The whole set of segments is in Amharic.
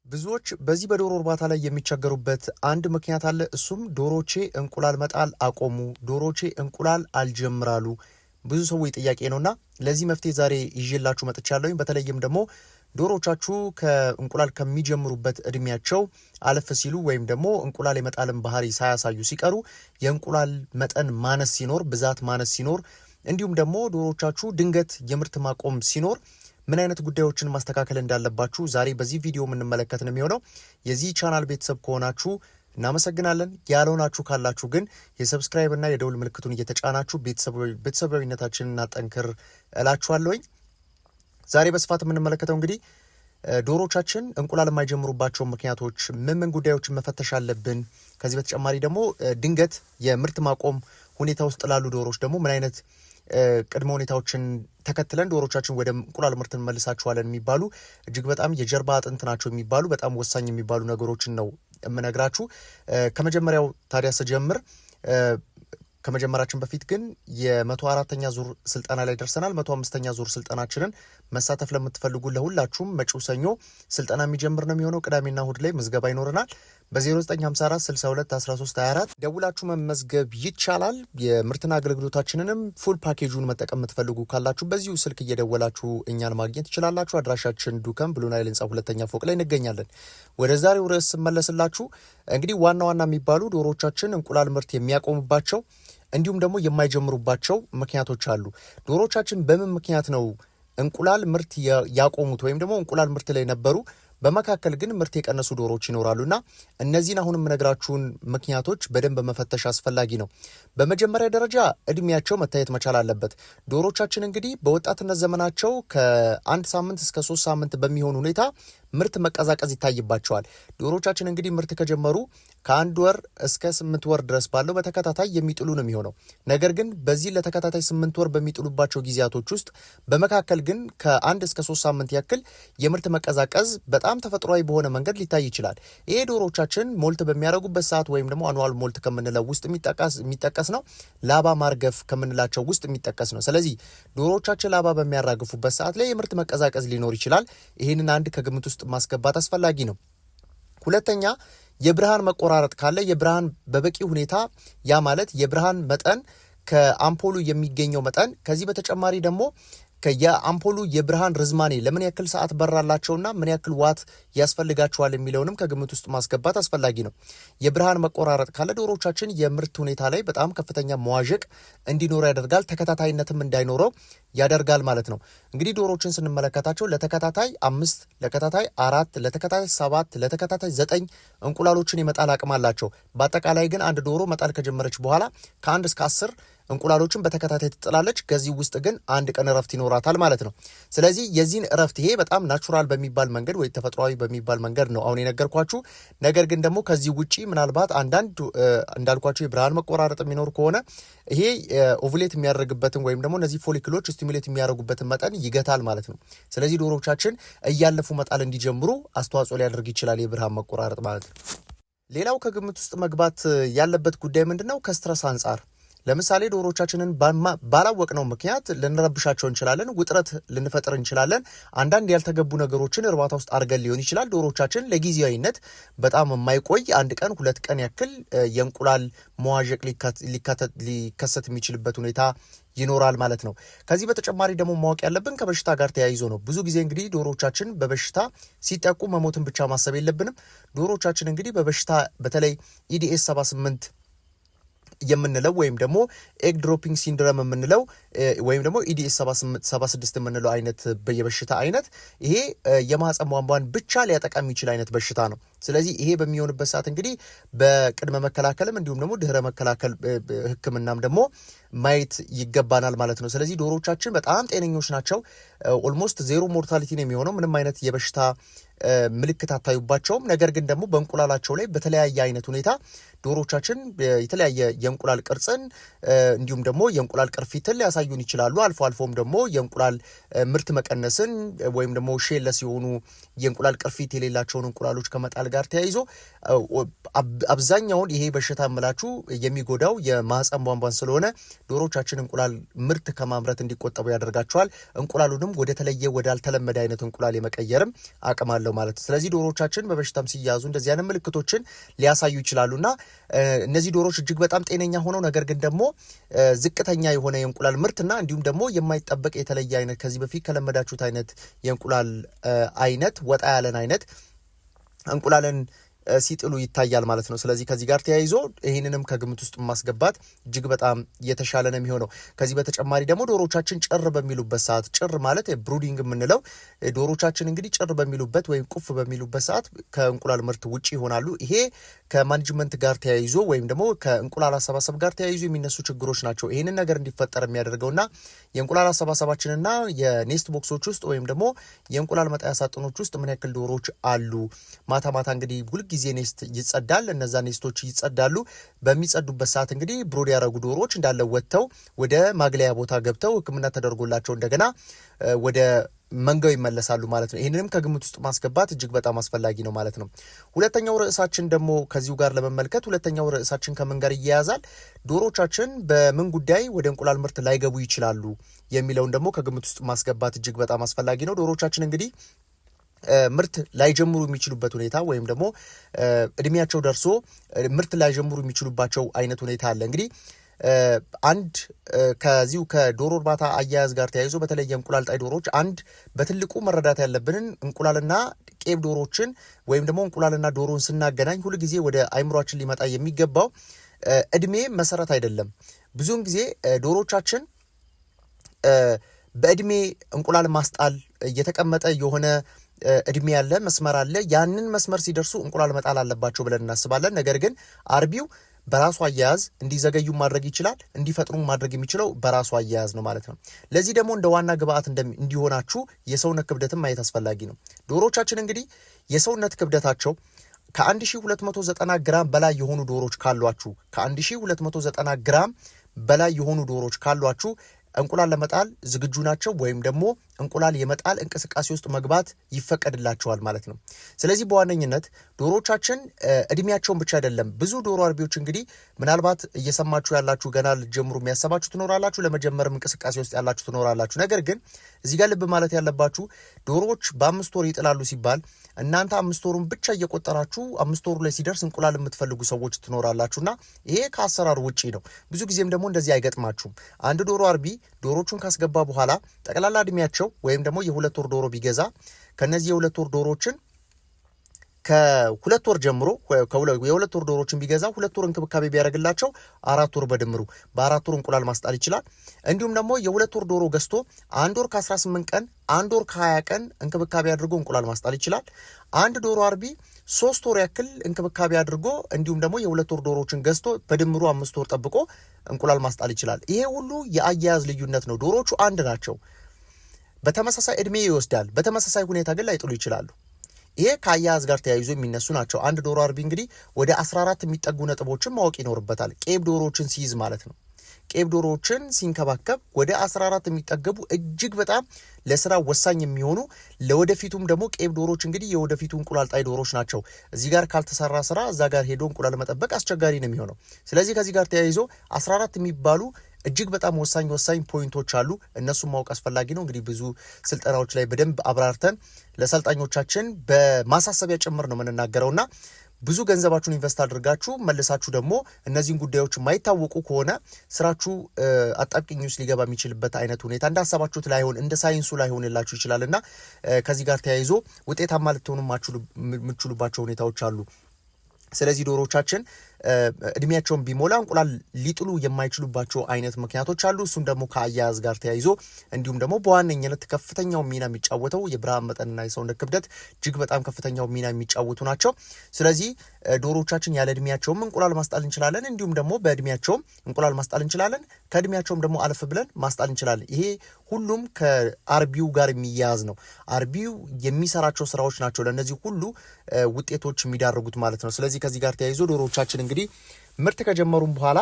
ብዙዎች በዚህ በዶሮ እርባታ ላይ የሚቸገሩበት አንድ ምክንያት አለ። እሱም ዶሮቼ እንቁላል መጣል አቆሙ፣ ዶሮቼ እንቁላል አልጀምራሉ ብዙ ሰዎች ጥያቄ ነውና ለዚህ መፍትሄ ዛሬ ይዤላችሁ መጥቻለሁ። በተለይም ደግሞ ዶሮቻችሁ ከእንቁላል ከሚጀምሩበት እድሜያቸው አለፍ ሲሉ ወይም ደግሞ እንቁላል የመጣልን ባህሪ ሳያሳዩ ሲቀሩ የእንቁላል መጠን ማነስ ሲኖር፣ ብዛት ማነስ ሲኖር፣ እንዲሁም ደግሞ ዶሮቻችሁ ድንገት የምርት ማቆም ሲኖር ምን አይነት ጉዳዮችን ማስተካከል እንዳለባችሁ ዛሬ በዚህ ቪዲዮ የምንመለከት ነው የሚሆነው። የዚህ ቻናል ቤተሰብ ከሆናችሁ እናመሰግናለን። ያልሆናችሁ ካላችሁ ግን የሰብስክራይብ እና የደውል ምልክቱን እየተጫናችሁ ቤተሰባዊነታችንን እናጠንክር እላችኋለሁኝ። ዛሬ በስፋት የምንመለከተው እንግዲህ ዶሮቻችን እንቁላል የማይጀምሩባቸው ምክንያቶች ምን ጉዳዮችን መፈተሽ አለብን፣ ከዚህ በተጨማሪ ደግሞ ድንገት የምርት ማቆም ሁኔታ ውስጥ ላሉ ዶሮች ደግሞ ምን አይነት ቅድመ ሁኔታዎችን ተከትለን ዶሮቻችን ወደ እንቁላል ምርት እንመልሳቸዋለን የሚባሉ እጅግ በጣም የጀርባ አጥንት ናቸው የሚባሉ በጣም ወሳኝ የሚባሉ ነገሮችን ነው የምነግራችሁ። ከመጀመሪያው ታዲያ ስጀምር ከመጀመራችን በፊት ግን የ104ኛ ዙር ስልጠና ላይ ደርሰናል። 105ኛ ዙር ስልጠናችንን መሳተፍ ለምትፈልጉ ለሁላችሁም መጪው ሰኞ ስልጠና የሚጀምር ነው የሚሆነው። ቅዳሜና እሁድ ላይ ምዝገባ ይኖረናል። በ0954 62 13 24 ደውላችሁ መመዝገብ ይቻላል። የምርትና አገልግሎታችንንም ፉል ፓኬጁን መጠቀም የምትፈልጉ ካላችሁ በዚሁ ስልክ እየደወላችሁ እኛን ማግኘት ትችላላችሁ። አድራሻችን ዱከም ብሉ ናይል ህንፃ ሁለተኛ ፎቅ ላይ እንገኛለን። ወደ ዛሬው ርዕስ ስመለስላችሁ እንግዲህ ዋና ዋና የሚባሉ ዶሮቻችን እንቁላል ምርት የሚያቆሙባቸው እንዲሁም ደግሞ የማይጀምሩባቸው ምክንያቶች አሉ። ዶሮቻችን በምን ምክንያት ነው እንቁላል ምርት ያቆሙት ወይም ደግሞ እንቁላል ምርት ላይ ነበሩ በመካከል ግን ምርት የቀነሱ ዶሮዎች ይኖራሉና እነዚህን አሁን የምነግራችሁን ምክንያቶች በደንብ መፈተሽ አስፈላጊ ነው። በመጀመሪያ ደረጃ እድሜያቸው መታየት መቻል አለበት። ዶሮቻችን እንግዲህ በወጣትነት ዘመናቸው ከ1 ሳምንት እስከ 3 ሳምንት በሚሆን ሁኔታ ምርት መቀዛቀዝ ይታይባቸዋል። ዶሮቻችን እንግዲህ ምርት ከጀመሩ ከ1 ወር እስከ 8 ወር ድረስ ባለው በተከታታይ የሚጥሉ ነው የሚሆነው። ነገር ግን በዚህ ለተከታታይ 8 ወር በሚጥሉባቸው ጊዜያቶች ውስጥ በመካከል ግን ከ1 እስከ 3 ሳምንት ያክል የምርት መቀዛቀዝ በጣም ተፈጥሯዊ በሆነ መንገድ ሊታይ ይችላል። ይሄ ዶሮቻችን ሞልት በሚያደርጉበት ሰዓት ወይም ደግሞ አኑዋል ሞልት ከምንለው ውስጥ የሚጠቀስ ነው። ላባ ማርገፍ ከምንላቸው ውስጥ የሚጠቀስ ነው። ስለዚህ ዶሮቻችን ላባ በሚያራግፉበት ሰዓት ላይ የምርት መቀዛቀዝ ሊኖር ይችላል። ይህንን አንድ ከግምት ውስጥ ማስገባት አስፈላጊ ነው። ሁለተኛ የብርሃን መቆራረጥ ካለ የብርሃን በበቂ ሁኔታ ያ ማለት የብርሃን መጠን ከአምፖሉ የሚገኘው መጠን ከዚህ በተጨማሪ ደግሞ የአምፖሉ የብርሃን ርዝማኔ ለምን ያክል ሰዓት በራላቸውና ምን ያክል ዋት ያስፈልጋቸዋል የሚለውንም ከግምት ውስጥ ማስገባት አስፈላጊ ነው። የብርሃን መቆራረጥ ካለ ዶሮቻችን የምርት ሁኔታ ላይ በጣም ከፍተኛ መዋዠቅ እንዲኖረው ያደርጋል፣ ተከታታይነትም እንዳይኖረው ያደርጋል ማለት ነው። እንግዲህ ዶሮችን ስንመለከታቸው ለተከታታይ 5 ለተከታታይ 4 ለተከታታይ 7 ለተከታታይ 9 እንቁላሎችን የመጣል አቅም አላቸው። በአጠቃላይ ግን አንድ ዶሮ መጣል ከጀመረች በኋላ ከ1 እስከ 10 እንቁላሎችን በተከታታይ ትጥላለች። ከዚህ ውስጥ ግን አንድ ቀን እረፍት ይኖራታል ማለት ነው። ስለዚህ የዚህን እረፍት ይሄ በጣም ናቹራል በሚባል መንገድ ወይ ተፈጥሯዊ በሚባል መንገድ ነው አሁን የነገርኳችሁ። ነገር ግን ደግሞ ከዚህ ውጪ ምናልባት አንዳንድ እንዳልኳችሁ የብርሃን መቆራረጥ የሚኖር ከሆነ ይሄ ኦቭሌት የሚያደርግበትን ወይም ደግሞ እነዚህ ፎሊክሎች ስቲሙሌት የሚያደርጉበትን መጠን ይገታል ማለት ነው። ስለዚህ ዶሮቻችን እያለፉ መጣል እንዲጀምሩ አስተዋጽኦ ሊያደርግ ይችላል የብርሃን መቆራረጥ ማለት ነው። ሌላው ከግምት ውስጥ መግባት ያለበት ጉዳይ ምንድነው? ከስትረስ አንጻር ለምሳሌ ዶሮቻችንን ባላወቅነው ምክንያት ልንረብሻቸው እንችላለን፣ ውጥረት ልንፈጥር እንችላለን። አንዳንድ ያልተገቡ ነገሮችን እርባታ ውስጥ አድርገን ሊሆን ይችላል። ዶሮቻችን ለጊዜያዊነት በጣም የማይቆይ 1 ቀን 2 ቀን ያክል የእንቁላል መዋዠቅ ሊከሰት የሚችልበት ሁኔታ ይኖራል ማለት ነው። ከዚህ በተጨማሪ ደግሞ ማወቅ ያለብን ከበሽታ ጋር ተያይዞ ነው። ብዙ ጊዜ እንግዲህ ዶሮቻችን በበሽታ ሲጠቁ መሞትን ብቻ ማሰብ የለብንም። ዶሮቻችን እንግዲህ በበሽታ በተለይ ኢዲኤስ 78 የምንለው ወይም ደግሞ ኤግ ድሮፒንግ ሲንድረም የምንለው ወይም ደግሞ ኢዲኤስ 76 የምንለው አይነት የበሽታ አይነት ይሄ የማህፀን ቧንቧን ብቻ ሊያጠቃ የሚችል አይነት በሽታ ነው። ስለዚህ ይሄ በሚሆንበት ሰዓት እንግዲህ በቅድመ መከላከልም እንዲሁም ደግሞ ድህረ መከላከል ሕክምናም ደግሞ ማየት ይገባናል ማለት ነው። ስለዚህ ዶሮቻችን በጣም ጤነኞች ናቸው። ኦልሞስት ዜሮ ሞርታሊቲ ነው የሚሆነው። ምንም አይነት የበሽታ ምልክት አታዩባቸውም። ነገር ግን ደግሞ በእንቁላላቸው ላይ በተለያየ አይነት ሁኔታ ዶሮቻችን የተለያየ የእንቁላል ቅርጽን እንዲሁም ደግሞ የእንቁላል ቅርፊትን ሊያሳዩን ይችላሉ። አልፎ አልፎም ደግሞ የእንቁላል ምርት መቀነስን ወይም ደግሞ ሼለስ የሆኑ የእንቁላል ቅርፊት የሌላቸውን እንቁላሎች ከመጣል ጋር ተያይዞ አብዛኛውን ይሄ በሽታ የምላችሁ የሚጎዳው የማህፀን ቧንቧን ስለሆነ ዶሮቻችን እንቁላል ምርት ከማምረት እንዲቆጠቡ ያደርጋቸዋል። እንቁላሉንም ወደ ተለየ ወደ አልተለመደ አይነት እንቁላል የመቀየርም አቅም አለው ማለት ነው። ስለዚህ ዶሮዎቻችን በበሽታም ሲያዙ እንደዚህ አይነት ምልክቶችን ሊያሳዩ ይችላሉና እነዚህ ዶሮዎች እጅግ በጣም ጤነኛ ሆነው ነገር ግን ደግሞ ዝቅተኛ የሆነ የእንቁላል ምርትና እንዲሁም ደግሞ የማይጠበቅ የተለየ አይነት ከዚህ በፊት ከለመዳችሁት አይነት የእንቁላል አይነት ወጣ ያለን አይነት እንቁላልን ሲጥሉ ይታያል ማለት ነው። ስለዚህ ከዚህ ጋር ተያይዞ ይህንንም ከግምት ውስጥ ማስገባት እጅግ በጣም የተሻለ ነው የሚሆነው። ከዚህ በተጨማሪ ደግሞ ዶሮቻችን ጭር በሚሉበት ሰዓት ጭር ማለት ብሩዲንግ የምንለው ዶሮቻችን እንግዲህ ጭር በሚሉበት ወይም ቁፍ በሚሉበት ሰዓት ከእንቁላል ምርት ውጪ ይሆናሉ። ይሄ ከማኔጅመንት ጋር ተያይዞ ወይም ደግሞ ከእንቁላል አሰባሰብ ጋር ተያይዞ የሚነሱ ችግሮች ናቸው ይህንን ነገር እንዲፈጠር የሚያደርገውና የእንቁላል አሰባሰባችንና የኔስት ቦክሶች ውስጥ ወይም ደግሞ የእንቁላል መጣያ ሳጥኖች ውስጥ ምን ያክል ዶሮዎች አሉ። ማታ ማታ እንግዲህ ጊዜ ኔስት ይጸዳል። እነዛ ኔስቶች ይጸዳሉ። በሚጸዱበት ሰዓት እንግዲህ ብሮድ ያደረጉ ዶሮዎች እንዳለ ወጥተው ወደ ማግለያ ቦታ ገብተው ሕክምና ተደርጎላቸው እንደገና ወደ መንጋው ይመለሳሉ ማለት ነው። ይህንንም ከግምት ውስጥ ማስገባት እጅግ በጣም አስፈላጊ ነው ማለት ነው። ሁለተኛው ርዕሳችን ደግሞ ከዚሁ ጋር ለመመልከት ሁለተኛው ርዕሳችን ከምን ጋር ይያያዛል? ዶሮቻችን በምን ጉዳይ ወደ እንቁላል ምርት ላይገቡ ይችላሉ የሚለውን ደግሞ ከግምት ውስጥ ማስገባት እጅግ በጣም አስፈላጊ ነው። ዶሮቻችን እንግዲህ ምርት ላይጀምሩ የሚችሉበት ሁኔታ ወይም ደግሞ እድሜያቸው ደርሶ ምርት ላይጀምሩ የሚችሉባቸው አይነት ሁኔታ አለ። እንግዲህ አንድ ከዚሁ ከዶሮ እርባታ አያያዝ ጋር ተያይዞ በተለይ የእንቁላል ጣይ ዶሮዎች አንድ በትልቁ መረዳት ያለብንን እንቁላልና ቄብ ዶሮዎችን ወይም ደግሞ እንቁላልና ዶሮን ስናገናኝ ሁል ጊዜ ወደ አይምሯችን ሊመጣ የሚገባው እድሜ መሰረት አይደለም። ብዙውን ጊዜ ዶሮቻችን በእድሜ እንቁላል ማስጣል የተቀመጠ የሆነ እድሜ ያለ መስመር አለ። ያንን መስመር ሲደርሱ እንቁላል መጣል አለባቸው ብለን እናስባለን። ነገር ግን አርቢው በራሱ አያያዝ እንዲዘገዩ ማድረግ ይችላል። እንዲፈጥሩ ማድረግ የሚችለው በራሱ አያያዝ ነው ማለት ነው። ለዚህ ደግሞ እንደ ዋና ግብአት እንዲሆናችሁ የሰውነት ክብደትን ማየት አስፈላጊ ነው። ዶሮቻችን እንግዲህ የሰውነት ክብደታቸው ከ1290 ግራም በላይ የሆኑ ዶሮች ካሏችሁ ከ1290 ግራም በላይ የሆኑ ዶሮች ካሏችሁ እንቁላል ለመጣል ዝግጁ ናቸው ወይም ደግሞ እንቁላል የመጣል እንቅስቃሴ ውስጥ መግባት ይፈቀድላቸዋል ማለት ነው። ስለዚህ በዋነኝነት ዶሮቻችን እድሜያቸውን ብቻ አይደለም። ብዙ ዶሮ አርቢዎች እንግዲህ ምናልባት እየሰማችሁ ያላችሁ ገና ልጀምሩ የሚያሰባችሁ ትኖራላችሁ፣ ለመጀመርም እንቅስቃሴ ውስጥ ያላችሁ ትኖራላችሁ። ነገር ግን እዚህ ጋር ልብ ማለት ያለባችሁ ዶሮዎች በ5 ወር ይጥላሉ ሲባል እናንተ 5 ወሩን ብቻ እየቆጠራችሁ 5 ወሩ ላይ ሲደርስ እንቁላል የምትፈልጉ ሰዎች ትኖራላችሁና ይሄ ከአሰራሩ ውጪ ነው። ብዙ ጊዜም ደግሞ እንደዚህ አይገጥማችሁም። አንድ ዶሮ አርቢ ዶሮቹን ካስገባ በኋላ ጠቅላላ እድሜያቸው ወይም ደግሞ የ2 ወር ዶሮ ቢገዛ ከነዚህ የ2 ወር ዶሮችን ከ2 ወር ጀምሮ የ2 ወር ዶሮችን ቢገዛ 2 ወር እንክብካቤ ቢያደርግላቸው 4 ወር በድምሩ በ4 ወር እንቁላል ማስጣል ይችላል። እንዲሁም ደግሞ የ2 ወር ዶሮ ገዝቶ 1 ወር ከ18 ቀን 1 ወር ከ20 ቀን እንክብካቤ አድርጎ እንቁላል ማስጣል ይችላል። አንድ ዶሮ አርቢ 3 ወር ያክል እንክብካቤ አድርጎ እንዲሁም ደግሞ የ2 ወር ዶሮችን ገዝቶ በድምሩ 5 ወር ጠብቆ እንቁላል ማስጣል ይችላል። ይሄ ሁሉ የአያያዝ ልዩነት ነው። ዶሮቹ አንድ ናቸው። በተመሳሳይ እድሜ ይወስዳል። በተመሳሳይ ሁኔታ ግን ላይጥሉ ይችላሉ። ይሄ ከአያያዝ ጋር ተያይዞ የሚነሱ ናቸው። አንድ ዶሮ አርቢ እንግዲህ ወደ 14 የሚጠጉ ነጥቦችን ማወቅ ይኖርበታል። ቄብ ዶሮዎችን ሲይዝ ማለት ነው። ቄብ ዶሮዎችን ሲንከባከብ ወደ 14 የሚጠገቡ እጅግ በጣም ለስራ ወሳኝ የሚሆኑ ለወደፊቱም ደግሞ ቄብ ዶሮዎች እንግዲህ የወደፊቱ እንቁላል ጣይ ዶሮዎች ናቸው። እዚህ ጋር ካልተሰራ ስራ እዛ ጋር ሄዶ እንቁላል መጠበቅ አስቸጋሪ ነው የሚሆነው። ስለዚህ ከዚህ ጋር ተያይዞ 14 የሚባሉ እጅግ በጣም ወሳኝ ፖይንቶች አሉ። እነሱም ማወቅ አስፈላጊ ነው። እንግዲህ ብዙ ስልጠናዎች ላይ በደንብ አብራርተን ለሰልጣኞቻችን በማሳሰቢያ ጭምር ነው የምንናገረውና ብዙ ገንዘባችሁን ኢንቨስት አድርጋችሁ መልሳችሁ ደግሞ እነዚህን ጉዳዮች የማይታወቁ ከሆነ ስራችሁ አጣብቂኝ ውስጥ ሊገባ የሚችልበት አይነት ሁኔታ እንዳሰባችሁት ላይሆን እንደ ሳይንሱ ላይሆንላችሁ ይችላልና ከዚህ ጋር ተያይዞ ውጤታማ ልትሆኑ የምትችሉባቸው ሁኔታዎች አሉ። ስለዚህ ዶሮቻችን እድሜያቸውን ቢሞላ እንቁላል ሊጥሉ የማይችሉባቸው አይነት ምክንያቶች አሉ። እሱም ደግሞ ከአያያዝ ጋር ተያይዞ እንዲሁም ደግሞ በዋነኝነት ከፍተኛው ሚና የሚጫወተው የብርሃን መጠንና የሰውነት ክብደት እጅግ በጣም ከፍተኛው ሚና የሚጫወቱ ናቸው። ስለዚህ ዶሮቻችን ያለ እድሜያቸውም እንቁላል ማስጣል እንችላለን፣ እንዲሁም ደግሞ በእድሜያቸውም እንቁላል ማስጣል እንችላለን፣ ከእድሜያቸውም ደግሞ አለፍ ብለን ማስጣል እንችላለን። ይሄ ሁሉም ከአርቢው ጋር የሚያያዝ ነው። አርቢው የሚሰራቸው ስራዎች ናቸው ለእነዚህ ሁሉ ውጤቶች የሚዳርጉት ማለት ነው። ስለዚህ ከዚህ ጋር ተያይዞ ዶሮቻችን እንግዲህ ምርት ከጀመሩም በኋላ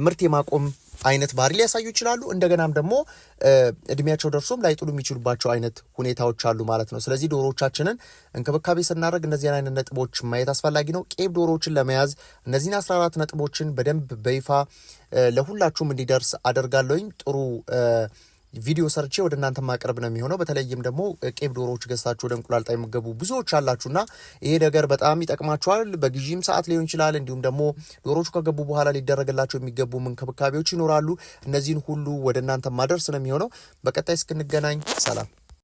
ምርት የማቆም አይነት ባህሪ ሊያሳዩ ይችላሉ። እንደገናም ደግሞ እድሜያቸው ደርሶም ላይጥሉ የሚችሉባቸው አይነት ሁኔታዎች አሉ ማለት ነው። ስለዚህ ዶሮቻችንን እንክብካቤ ስናደርግ እነዚህን አይነት ነጥቦች ማየት አስፈላጊ ነው። ቄብ ዶሮዎችን ለመያዝ እነዚህን 14 ነጥቦችን በደንብ በይፋ ለሁላችሁም እንዲደርስ አደርጋለሁኝ። ጥሩ ቪዲዮ ሰርቼ ወደ እናንተ ማቅረብ ነው የሚሆነው። በተለይም ደግሞ ቄብ ዶሮዎች ገዝታችሁ ወደ እንቁላል ጣይ የምትገቡ ብዙዎች አላችሁና ይሄ ነገር በጣም ይጠቅማችኋል። በግዢም ሰዓት ሊሆን ይችላል። እንዲሁም ደግሞ ዶሮዎቹ ከገቡ በኋላ ሊደረግላቸው የሚገቡ እንክብካቤዎች ይኖራሉ። እነዚህን ሁሉ ወደ እናንተ ማድረስ ነው የሚሆነው። በቀጣይ እስክንገናኝ ሰላም።